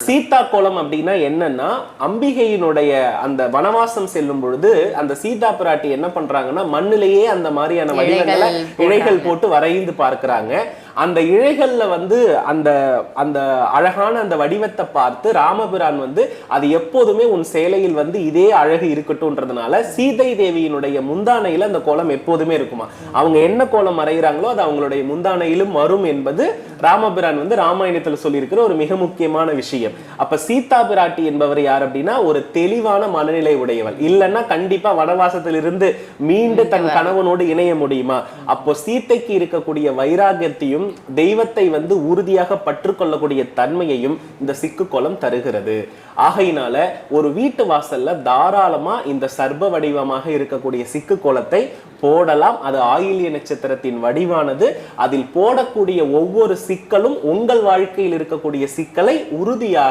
சீதா கோலம் அப்படின்னா என்னன்னா, அம்பிகையினுடைய அந்த வனவாசம் செல்லும் பொழுது அந்த சீதா பிராட்டி என்ன பண்றாங்கன்னா, மண்ணிலேயே அந்த மாதிரியான வடிவங்களை இழைகள் போட்டு வரைந்து பார்க்கிறாங்க. அந்த இழைகள்ல வந்து அந்த அந்த அழகான அந்த வடிவத்தை பார்த்து ராமபிரான் வந்து அது எப்போதுமே உன் சேலையில் வந்து இதே அழகு இருக்கட்டும்ன்றதுனால சீதை தேவியினுடைய முந்தானையில அந்த கோலம் எப்போதுமே இருக்குமா. அவங்க என்ன கோலம் வரைகிறாங்களோ அது அவங்களுடைய முந்தானையிலும் வரும் என்பது ராமபிரான் வந்து ராமாயணத்துல சொல்லியிருக்கிற ஒரு மிக முக்கியமான விஷயம். அப்ப சீதா பிராட்டி என்பவர் யார் அப்படின்னா, ஒரு தெளிவான மனநிலை உடையவள். இல்லைன்னா கண்டிப்பா வனவாசத்திலிருந்து மீண்டு தன் கணவனோடு இணைய முடியுமா? அப்போ சீதைக்கு இருக்கக்கூடிய வைராகியத்தையும் தெய்வத்தை வந்து உறுதியாக பற்றுக்கொள்ளக்கூடிய தன்மையையும் இந்த சிக்கு கோலம் தருகிறது. ஆகையினால ஒரு வீட்டு வாசல்ல தாராளமா இந்த சர்ப வடிவமாக இருக்கக்கூடிய சிக்கு கோலத்தை போடலாம். அது ஆயில்ய நட்சத்திரத்தின் வடிவானது. அதில் போடக்கூடிய ஒவ்வொரு சிக்கலும் உங்கள் வாழ்க்கையில் இருக்கக்கூடிய சிக்கலை உறுதியாக